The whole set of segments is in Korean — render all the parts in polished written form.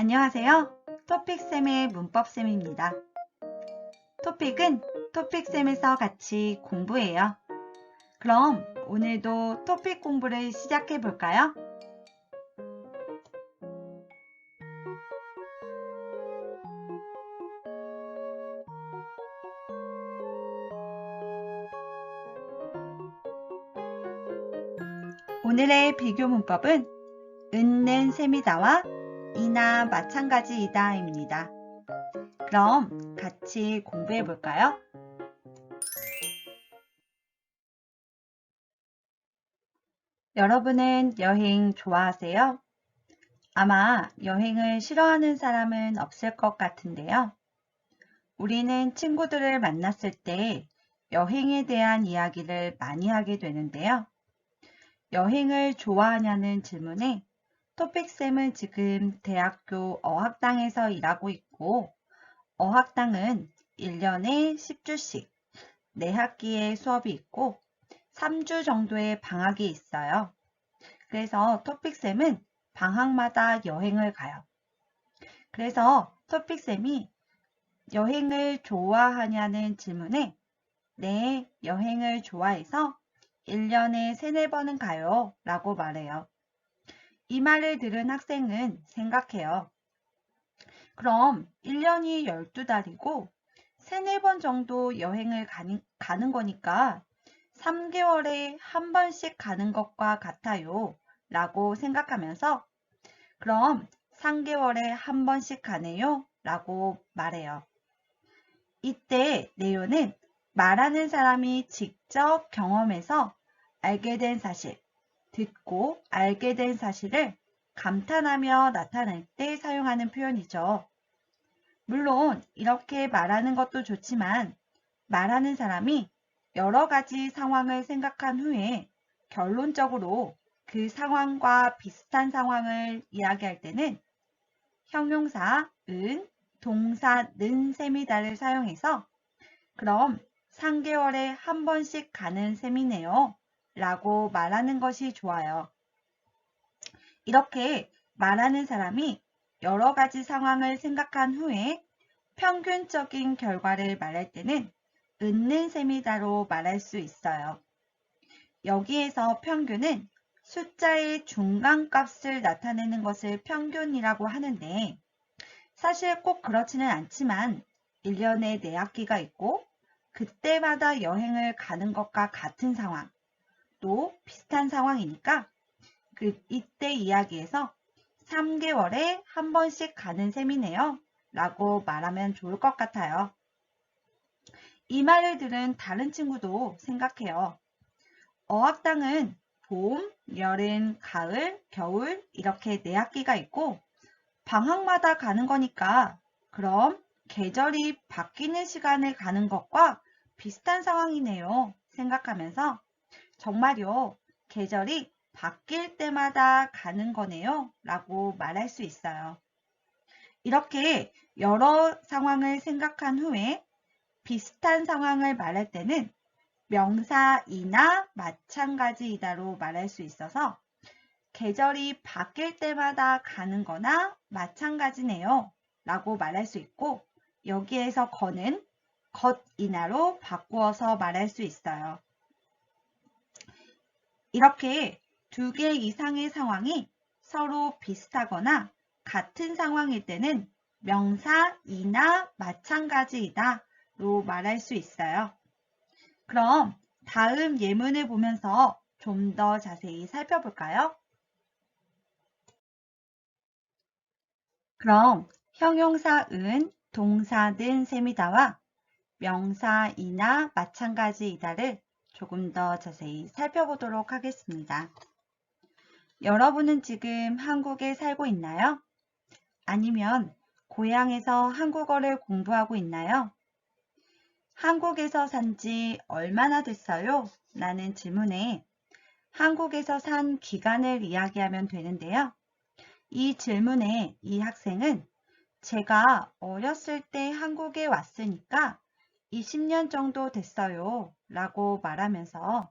안녕하세요. 토픽쌤의 문법쌤입니다. 토픽은 토픽쌤에서 같이 공부해요. 그럼 오늘도 토픽 공부를 시작해 볼까요? 오늘의 비교 문법은 은는 셈이다와 이나 마찬가지이다 입니다. 그럼 같이 공부해 볼까요? 여러분은 여행 좋아하세요? 아마 여행을 싫어하는 사람은 없을 것 같은데요. 우리는 친구들을 만났을 때 여행에 대한 이야기를 많이 하게 되는데요. 여행을 좋아하냐는 질문에 토픽쌤은 지금 대학교 어학당에서 일하고 있고 어학당은 1년에 10주씩 4학기의 수업이 있고 3주 정도의 방학이 있어요. 그래서 토픽쌤은 방학마다 여행을 가요. 그래서 토픽쌤이 여행을 좋아하냐는 질문에 네, 여행을 좋아해서 1년에 3, 4번은 가요 라고 말해요. 이 말을 들은 학생은 생각해요. 그럼 1년이 12달이고 3, 4번 정도 여행을 가는 거니까 3개월에 한 번씩 가는 것과 같아요 라고 생각하면서 그럼 3개월에 한 번씩 가네요 라고 말해요. 이때 네오는 말하는 사람이 직접 경험해서 알게 된 사실, 듣고 알게 된 사실을 감탄하며 나타낼 때 사용하는 표현이죠. 물론 이렇게 말하는 것도 좋지만 말하는 사람이 여러 가지 상황을 생각한 후에 결론적으로 그 상황과 비슷한 상황을 이야기할 때는 형용사 은, 동사 는 셈이다를 사용해서 그럼 3개월에 한 번씩 가는 셈이네요 라고 말하는 것이 좋아요. 이렇게 말하는 사람이 여러 가지 상황을 생각한 후에 평균적인 결과를 말할 때는 은는 셈이다로 말할 수 있어요. 여기에서 평균은 숫자의 중간값을 나타내는 것을 평균이라고 하는데 사실 꼭 그렇지는 않지만 1년에 4학기가 있고 그때마다 여행을 가는 것과 같은 상황, 또 비슷한 상황이니까 이때 이야기에서 3개월에 한 번씩 가는 셈이네요 라고 말하면 좋을 것 같아요. 이 말을 들은 다른 친구도 생각해요. 어학당은 봄, 여름, 가을, 겨울 이렇게 4학기가 있고 방학마다 가는 거니까 그럼 계절이 바뀌는 시간에 가는 것과 비슷한 상황이네요 생각하면서 정말요 계절이 바뀔 때마다 가는 거네요 라고 말할 수 있어요. 이렇게 여러 상황을 생각한 후에 비슷한 상황을 말할 때는 명사이나 마찬가지이다로 말할 수 있어서 계절이 바뀔 때마다 가는 거나 마찬가지네요 라고 말할 수 있고 여기에서 거는 것이나로 바꾸어서 말할 수 있어요. 이렇게 2개 이상의 상황이 서로 비슷하거나 같은 상황일 때는 명사이나 마찬가지이다 로 말할 수 있어요. 그럼 다음 예문을 보면서 좀 더 자세히 살펴볼까요? 그럼 형용사 은, 동사 는 셈이다와 명사이나 마찬가지이다를 조금 더 자세히 살펴보도록 하겠습니다. 여러분은 지금 한국에 살고 있나요? 아니면 고향에서 한국어를 공부하고 있나요? 한국에서 산 지 얼마나 됐어요? 라는 질문에 한국에서 산 기간을 이야기하면 되는데요. 이 질문에 이 학생은 제가 어렸을 때 한국에 왔으니까 20년 정도 됐어요 라고 말하면서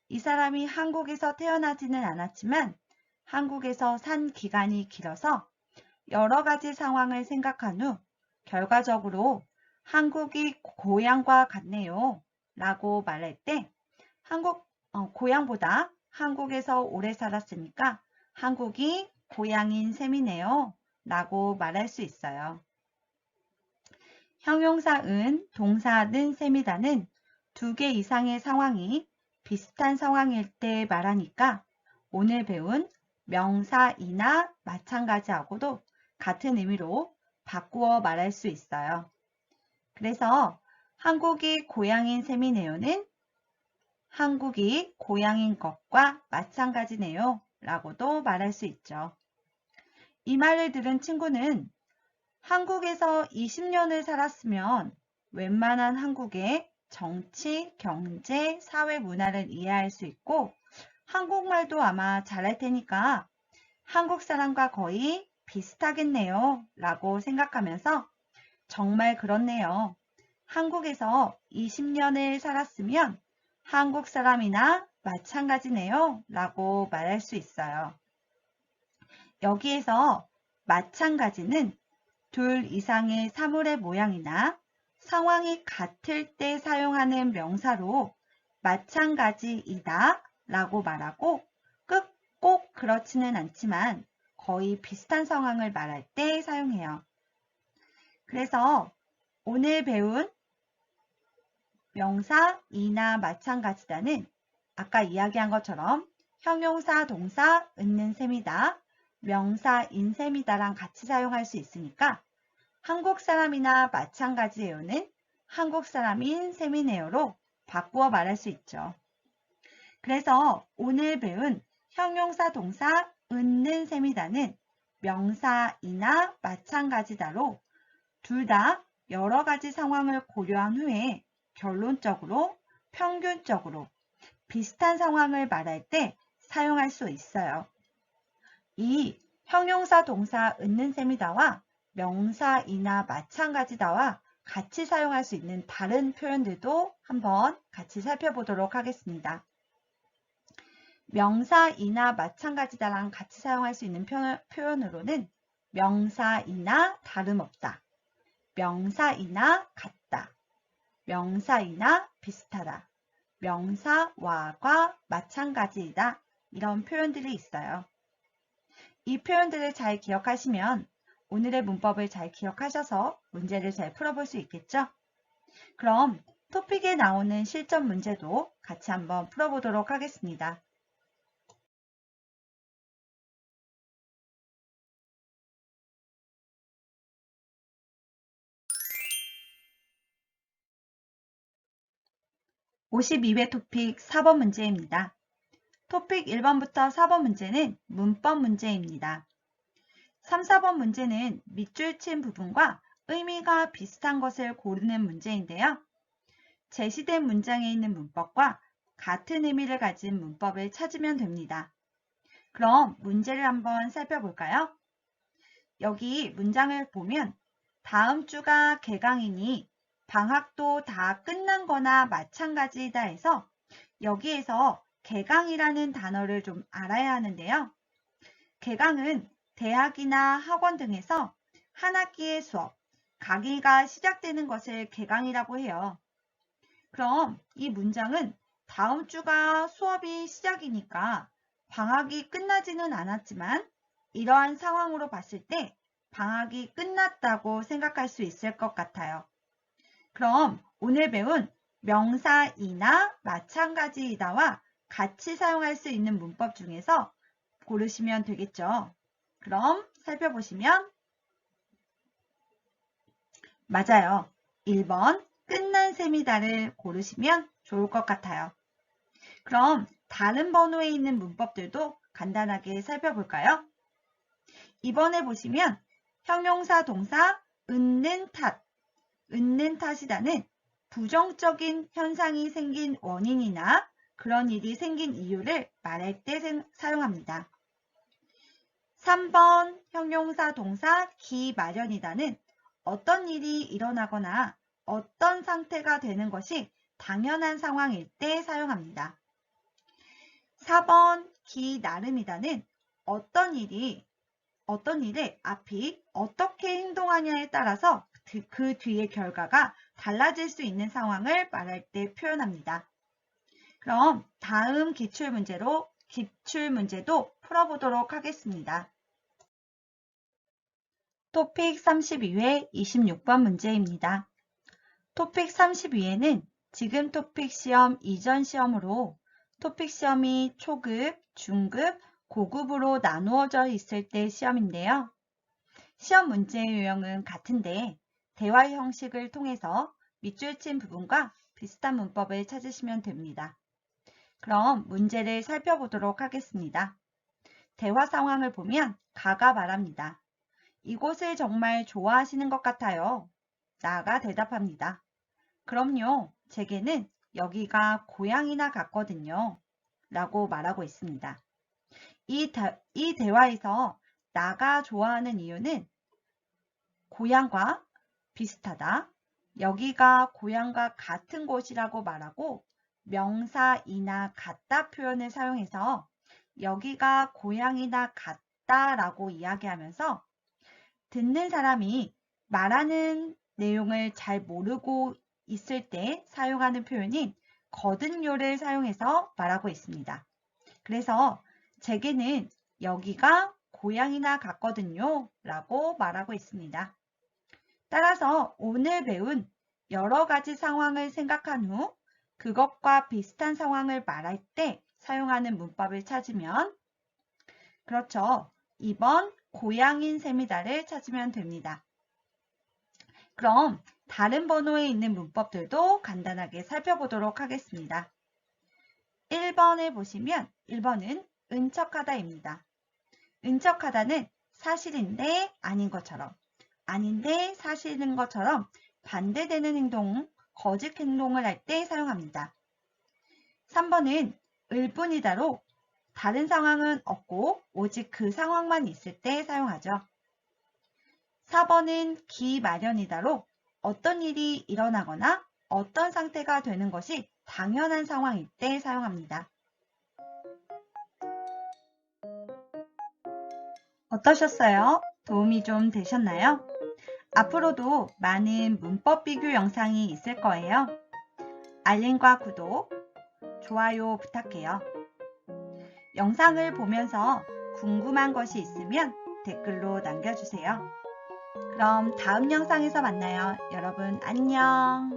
이 사람이 한국에서 태어나지는 않았지만 한국에서 산 기간이 길어서 여러 가지 상황을 생각한 후 결과적으로 한국이 고향과 같네요 라고 말할 때 고향보다 한국에서 오래 살았으니까 한국이 고향인 셈이네요 라고 말할 수 있어요. 형용사 은, 동사 는 셈이다는 두 개 이상의 상황이 비슷한 상황일 때 말하니까 오늘 배운 명사 이나 마찬가지하고도 같은 의미로 바꾸어 말할 수 있어요. 그래서 한국이 고향인 셈이네요는 한국이 고향인 것과 마찬가지네요 라고도 말할 수 있죠. 이 말을 들은 친구는 한국에서 20년을 살았으면 웬만한 한국의 정치, 경제, 사회 문화를 이해할 수 있고 한국말도 아마 잘할 테니까 한국 사람과 거의 비슷하겠네요 라고 생각하면서 정말 그렇네요. 한국에서 20년을 살았으면 한국 사람이나 마찬가지네요 라고 말할 수 있어요. 여기에서 마찬가지는 둘 이상의 사물의 모양이나 상황이 같을 때 사용하는 명사로 마찬가지이다 라고 말하고 꼭 그렇지는 않지만 거의 비슷한 상황을 말할 때 사용해요. 그래서 오늘 배운 명사 이나 마찬가지다는 아까 이야기한 것처럼 형용사 동사 있는 셈이다, 명사 인 셈이다랑 같이 사용할 수 있으니까 한국 사람이나 마찬가지예요는 한국 사람인 셈이네요로 바꾸어 말할 수 있죠. 그래서 오늘 배운 형용사 동사 있는 셈이다는 명사이나 마찬가지다로 둘 다 여러 가지 상황을 고려한 후에 결론적으로 평균적으로 비슷한 상황을 말할 때 사용할 수 있어요. 이 형용사 동사 있는 셈이다와 명사이나 마찬가지다와 같이 사용할 수 있는 다른 표현들도 한번 같이 살펴보도록 하겠습니다. 명사이나 마찬가지다랑 같이 사용할 수 있는 표현으로는 명사이나 다름없다, 명사이나 같다, 명사이나 비슷하다, 명사와과 마찬가지이다 이런 표현들이 있어요. 이 표현들을 잘 기억하시면 오늘의 문법을 잘 기억하셔서 문제를 잘 풀어볼 수 있겠죠? 그럼 토픽에 나오는 실전 문제도 같이 한번 풀어보도록 하겠습니다. (52회) 토픽 4번 문제입니다. 토픽 1번부터 4번 문제는 문법 문제입니다. 3, 4번 문제는 밑줄 친 부분과 의미가 비슷한 것을 고르는 문제인데요. 제시된 문장에 있는 문법과 같은 의미를 가진 문법을 찾으면 됩니다. 그럼 문제를 한번 살펴볼까요? 여기 문장을 보면 다음 주가 개강이니 방학도 다 끝난 거나 마찬가지이다 해서 여기에서 개강이라는 단어를 좀 알아야 하는데요. 개강은 대학이나 학원 등에서 한 학기의 수업, 강의가 시작되는 것을 개강이라고 해요. 그럼 이 문장은 다음 주가 수업이 시작이니까 방학이 끝나지는 않았지만 이러한 상황으로 봤을 때 방학이 끝났다고 생각할 수 있을 것 같아요. 그럼 오늘 배운 명사이나 마찬가지이다와 같이 사용할 수 있는 문법 중에서 고르시면 되겠죠. 그럼 살펴보시면 맞아요. 1번 끝난 셈이다를 고르시면 좋을 것 같아요. 그럼 다른 번호에 있는 문법들도 간단하게 살펴볼까요? 이번에 보시면 형용사 동사 있는 탓이다는 부정적인 현상이 생긴 원인이나 그런 일이 생긴 이유를 말할 때 사용합니다. 3번 형용사 동사 기마련이다는 어떤 일이 일어나거나 어떤 상태가 되는 것이 당연한 상황일 때 사용합니다. 4번 기나름이다는 어떤 일이 어떤 일에 앞이 어떻게 행동하냐에 따라서 그 뒤의 결과가 달라질 수 있는 상황을 말할 때 표현합니다. 그럼 다음 기출문제도 풀어보도록 하겠습니다. 토픽 32회 26번 문제입니다. 토픽 32회는 지금 토픽 시험 이전 시험으로 토픽 시험이 초급, 중급, 고급으로 나누어져 있을 때 시험인데요. 시험 문제의 유형은 같은데 대화 형식을 통해서 밑줄 친 부분과 비슷한 문법을 찾으시면 됩니다. 그럼 문제를 살펴보도록 하겠습니다. 대화 상황을 보면 가가 말합니다. 이곳을 정말 좋아하시는 것 같아요. 나가 대답합니다. 그럼요, 제게는 여기가 고향이나 같거든요. 라고 말하고 있습니다. 이 대화에서 나가 좋아하는 이유는 고향과 비슷하다, 여기가 고향과 같은 곳이라고 말하고 명사이나 같다 표현을 사용해서 여기가 고향이나 같다라고 이야기하면서 듣는 사람이 말하는 내용을 잘 모르고 있을 때 사용하는 표현인 거듭요를 사용해서 말하고 있습니다. 그래서 제게는 여기가 고향이나 같거든요 라고 말하고 있습니다. 따라서 오늘 배운 여러 가지 상황을 생각한 후 그것과 비슷한 상황을 말할 때 사용하는 문법을 찾으면 그렇죠. 2번 고향인 셈이다를 찾으면 됩니다. 그럼 다른 번호에 있는 문법들도 간단하게 살펴보도록 하겠습니다. 1번을 보시면 1번은 은척하다입니다. 은척하다는 사실인데 아닌 것처럼, 아닌데 사실인 것처럼 반대되는 행동, 거짓 행동을 할 때 사용합니다. 3번은 을뿐이다로 다른 상황은 없고 오직 그 상황만 있을 때 사용하죠. 4번은 기마련이다로 어떤 일이 일어나거나 어떤 상태가 되는 것이 당연한 상황일 때 사용합니다. 어떠셨어요? 도움이 좀 되셨나요? 앞으로도 많은 문법 비교 영상이 있을 거예요. 알림과 구독, 좋아요 부탁해요. 영상을 보면서 궁금한 것이 있으면 댓글로 남겨주세요. 그럼 다음 영상에서 만나요. 여러분 안녕.